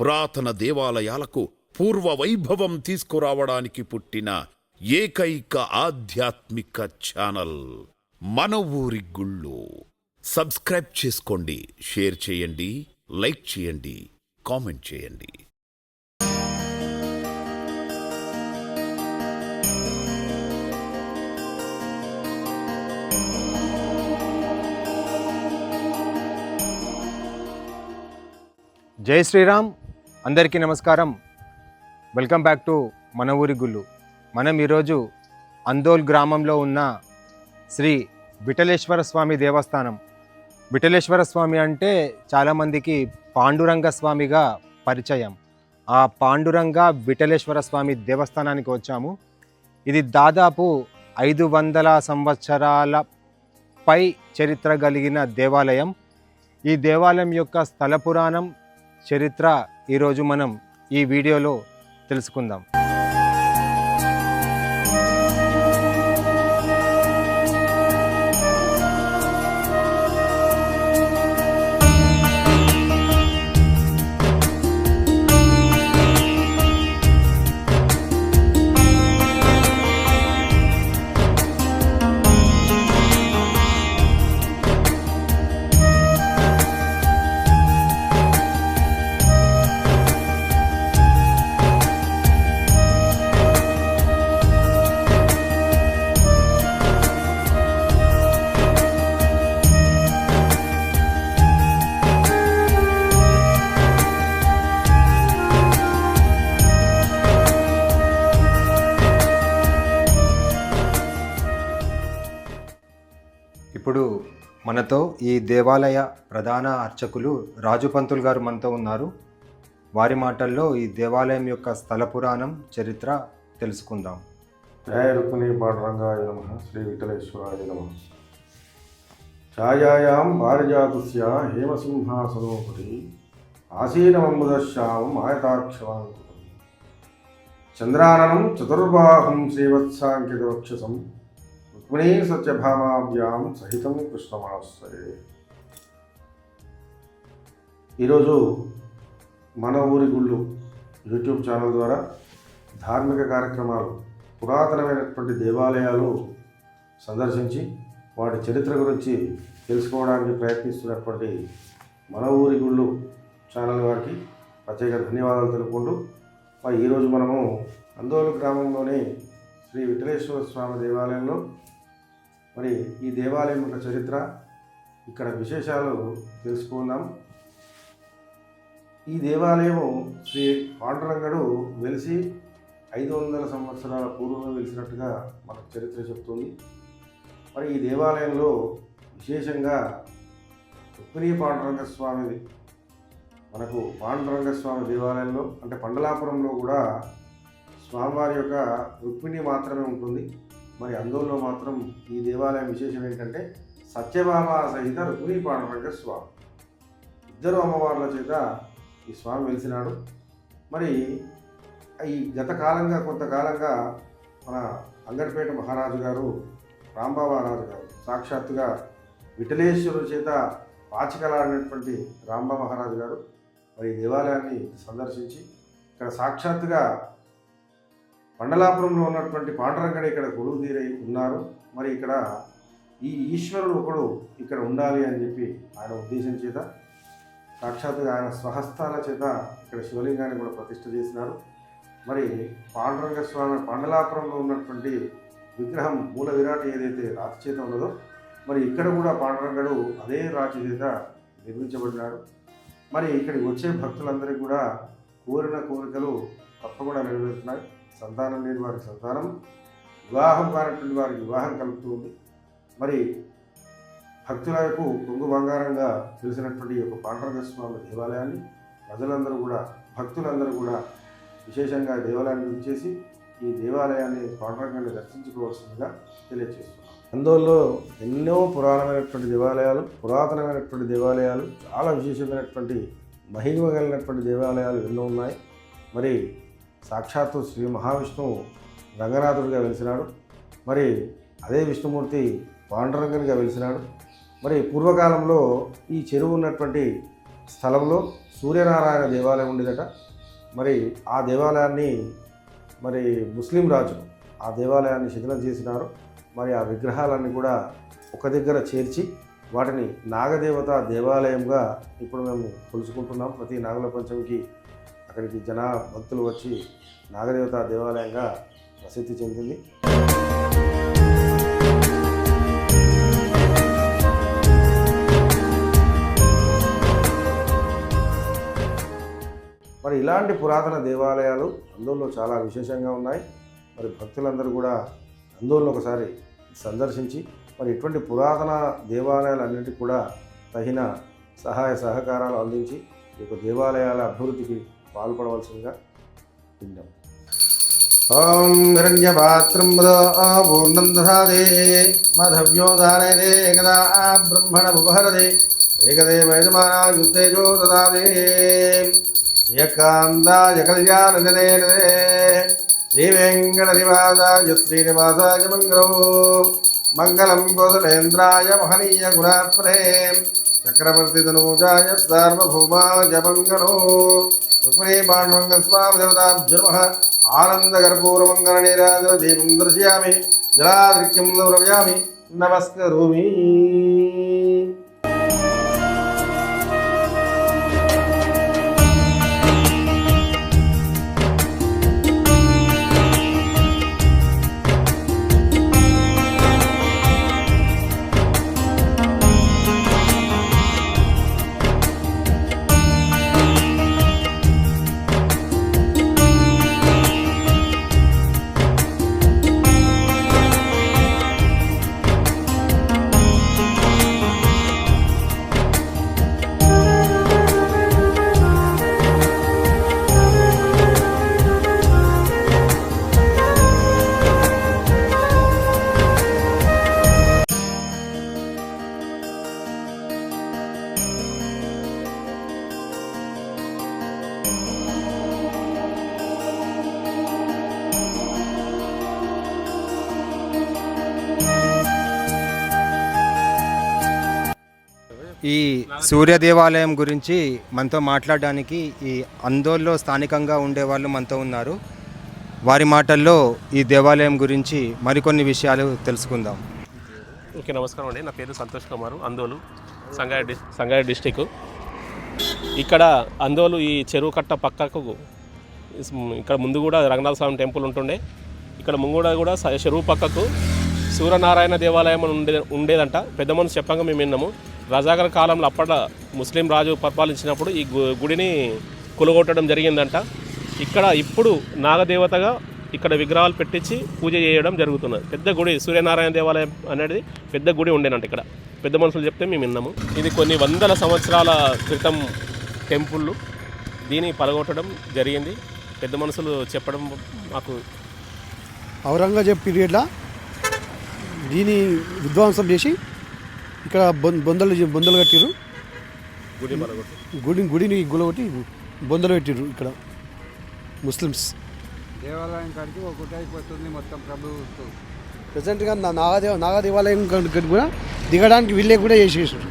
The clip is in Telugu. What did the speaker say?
పురాతన దేవాలయాలకు పూర్వ వైభవం తీసుకురావడానికి పుట్టిన ఏకైక ఆధ్యాత్మిక ఛానల్ మన ఊరి గుళ్ళు. సబ్స్క్రైబ్ చేసుకోండి, షేర్ చేయండి, లైక్ చేయండి, కామెంట్ చేయండి. జై శ్రీరామ్. అందరికీ నమస్కారం. వెల్కమ్ బ్యాక్ టు మన ఊరి గుళ్ళు. మనం ఈరోజు అందోల్ గ్రామంలో ఉన్న శ్రీ విఠలేశ్వర స్వామి దేవస్థానం. విఠలేశ్వర స్వామి అంటే చాలామందికి పాండురంగ స్వామిగా పరిచయం. ఆ పాండురంగ విఠలేశ్వర స్వామి దేవస్థానానికి వచ్చాము. ఇది దాదాపు 500 సంవత్సరాల పై చరిత్ర కలిగిన దేవాలయం. ఈ దేవాలయం యొక్క స్థల పురాణం, చరిత్ర ఈరోజు మనం ఈ వీడియోలో తెలుసుకుందాం. ఇప్పుడు మనతో ఈ దేవాలయ ప్రధాన అర్చకులు రాజుపంతులు గారు మనతో ఉన్నారు. వారి మాటల్లో ఈ దేవాలయం యొక్క స్థల పురాణం, చరిత్ర తెలుసుకుందాం. జయ రుక్మిణీ పాండురంగాయ నమః. శ్రీ విఠలేశ్వరాయ నమః. ఛాయాయాం పారిజాతస్య హేమసింహాసనోపరి ఆసీనమంబుదశ్యామం ఆయతాక్షవాంకురం చంద్రాననం చతుర్బాహుం శ్రీవత్సాంకితవక్షసం రుక్మిణీ సత్యభామాభ్యాం సహితం కృష్ణమాశ్రయే. ఈరోజు మన ఊరి గుళ్ళు యూట్యూబ్ ఛానల్ ద్వారా ధార్మిక కార్యక్రమాలు, పురాతనమైనటువంటి దేవాలయాలు సందర్శించి వాటి చరిత్ర గురించి తెలుసుకోవడానికి ప్రయత్నిస్తున్నటువంటి మన ఊరి గుళ్ళు ఛానల్ వారికి ప్రత్యేక ధన్యవాదాలు తెలుపుకుంటూ, ఈరోజు మనము అందోలు గ్రామంలోని శ్రీ విఠలేశ్వర స్వామి దేవాలయంలో మరి ఈ దేవాలయం యొక్క చరిత్ర, ఇక్కడ విశేషాలు తెలుసుకుందాం. ఈ దేవాలయము శ్రీ పాండురంగడు వెలిసి 500 సంవత్సరాల పూర్వమే వెలిసినట్టుగా మనకు చరిత్ర చెప్తుంది. మరి ఈ దేవాలయంలో విశేషంగా రుక్మిణీ పాండురంగ స్వామిది మనకు పాండురంగ స్వామి దేవాలయంలో అంటే పండలాపురంలో కూడా స్వామివారి యొక్క రుక్మిణి మాత్రమే ఉంటుంది. మరి అందులో మాత్రం ఈ దేవాలయం విశేషం ఏంటంటే సత్యభామ సహిత రుక్మిణీ పాండురంగ స్వామి, ఇద్దరు అమ్మవార్ల చేత ఈ స్వామి వెలిసినాడు. మరి ఈ కొంతకాలంగా మన అంగడిపేట మహారాజు గారు, రాంబాబారాజు గారు సాక్షాత్తుగా విఠలేశ్వరుడు చేత పాచికలాడినటువంటి రాంబా మహారాజు గారు మరి ఈ దేవాలయాన్ని సందర్శించి ఇక్కడ సాక్షాత్తుగా మండలాపురంలో ఉన్నటువంటి పాండురంగడు ఇక్కడ కొలువు తీరై ఉన్నారు. మరి ఇక్కడ ఈ ఈశ్వరుడు ఒకడు ఇక్కడ ఉండాలి అని చెప్పి ఆయన ఉద్దేశం చేత సాక్షాత్తుగా ఆయన స్వహస్తాల చేత ఇక్కడ శివలింగాన్ని కూడా ప్రతిష్ఠ చేసినారు. మరి పాండురంగ స్వామి మండలాపురంలో ఉన్నటువంటి విగ్రహం మూల విరాట్ ఏదైతే రాతి చేత ఉన్నదో మరి ఇక్కడ కూడా పాండురంగడు అదే రాతి చేత నిర్మించబడినాడు. మరి ఇక్కడికి వచ్చే భక్తులందరికీ కూడా కోరిన కోరికలు తప్పకుండా నెరవేరుతున్నాయి. సంతానం లేని వారికి సంతానం, వివాహం కానటువంటి వారికి వివాహం కలుగుతుంది. మరి భక్తులకు కొంగు బంగారంగా తెలిసినటువంటి ఈ యొక్క పాండురంగ స్వామి దేవాలయాన్ని భక్తులందరూ కూడా విశేషంగా దేవాలయాన్ని విచ్చేసి ఈ దేవాలయాన్ని పాండురంగాన్ని దర్శించుకోవాల్సిందిగా తెలియజేస్తున్నాం. అందులో ఎన్నో పురాతనమైనటువంటి దేవాలయాలు, చాలా విశేషమైనటువంటి మహిమ కలిగినటువంటి దేవాలయాలు ఎన్నో ఉన్నాయి. మరి సాక్షాత్తు శ్రీ మహావిష్ణువు రంగనాథుడిగా వెలిసినాడు. మరి అదే విష్ణుమూర్తి పాండురంగనిగా వెలిసినాడు. మరి పూర్వకాలంలో ఈ చెరువు ఉన్నటువంటి స్థలంలో సూర్యనారాయణ దేవాలయం ఉండేదట. మరి ఆ దేవాలయాన్ని మరి ముస్లిం రాజులు ఆ దేవాలయాన్ని శిథిలం చేసినారు. మరి ఆ విగ్రహాలన్నీ కూడా ఒక దగ్గర చేర్చి వాటిని నాగదేవత దేవాలయంగా ఇప్పుడు మేము కొలుసుకుంటున్నాం. ప్రతి నాగుల పంచమికి అక్కడికి భక్తులు వచ్చి నాగదేవత దేవాలయంగా ప్రసిద్ధి చెందింది. మరి ఇలాంటి పురాతన దేవాలయాలు అందోల్లో చాలా విశేషంగా ఉన్నాయి. మరి భక్తులందరూ కూడా అందోల్లో ఒకసారి సందర్శించి మరి ఇటువంటి పురాతన దేవాలయాలన్నింటికి కూడా తగిన సహాయ సహకారాలు అందించి ఈ యొక్క దేవాలయాల అభివృద్ధికి పాల్పడవలసిందిగా విన్నాం. ఓం హిరణ్యపాత్రం పూర్ణం దధాదే మధవ్యోదానే ఏకదా బ్రహ్మణముపహరదే ఏకదేవ యజమానాయుక్తేజో దదాదే ఏకాంతాయ కళ్యాణజనే శ్రీవేంకటనివాసాయ శ్రీనివాసాయ మంగళం కోసలేంద్రాయ మహనీయ గుణాత్మనే చక్రవర్తి తనూజాయ సార్వభౌమాయ మంగళో రుక్మిణీ పాండురంగ స్వామి దేవతాభ్యుర్మః ఆనందకర్పూరమంగళ నీరాజన దీపం దర్శయామి జలాద్రిక్యం ద్రవ్యామి నమస్కరోమి. ఈ సూర్య దేవాలయం గురించి మనతో మాట్లాడడానికి ఈ అందోల్లో స్థానికంగా ఉండేవాళ్ళు మనతో ఉన్నారు. వారి మాటల్లో ఈ దేవాలయం గురించి మరికొన్ని విషయాలు తెలుసుకుందాం. ఓకే, నమస్కారం అండి. నా పేరు సంతోష్ కుమార్, అందోలు సంగారెడ్డి డిస్టిక్. ఇక్కడ అందోలు ఈ చెరువు కట్ట పక్కకు ఇక్కడ ముందు కూడా రంగనాథ స్వామి టెంపుల్ ఉంటుండే. ఇక్కడ ముంగూడ కూడా చెరువు పక్కకు సూర్యనారాయణ దేవాలయం ఉండేదంట. పెద్ద మనిషి చెప్పంగా మేము విన్నాము. రజాగర్ కాలంలో అప్పట్లో ముస్లిం రాజు పరిపాలించినప్పుడు ఈ గుడిని కొలగొట్టడం జరిగిందంట. ఇక్కడ ఇప్పుడు నాగదేవతగా ఇక్కడ విగ్రహాలు పెట్టించి పూజ చేయడం జరుగుతున్నది. పెద్ద గుడి సూర్యనారాయణ దేవాలయం అనేది పెద్ద గుడి ఉండేనంట. ఇక్కడ పెద్ద మనుషులు చెప్తే మేము విన్నాము. ఇది కొన్ని వందల సంవత్సరాల క్రితం టెంపుల్. దీన్ని పలగొట్టడం జరిగింది. పెద్ద మనుషులు చెప్పడం మాకు ఔరంగజేబ్ పీరియడ్లో దీన్ని విధ్వంసం చేసి ఇక్కడ బొందలు కట్టిరు. గుడిని గులగొట్టి బొందలు పెట్టిరు. ఇక్కడ ముస్లిమ్స్ దేవాలయం కాడికి ఒకటి అయిపోతుంది మొత్తం ప్రభుత్వం. ప్రజెంట్గా నాగదేవాలయం కూడా దిగడానికి వీళ్ళే కూడా చేసేసారు.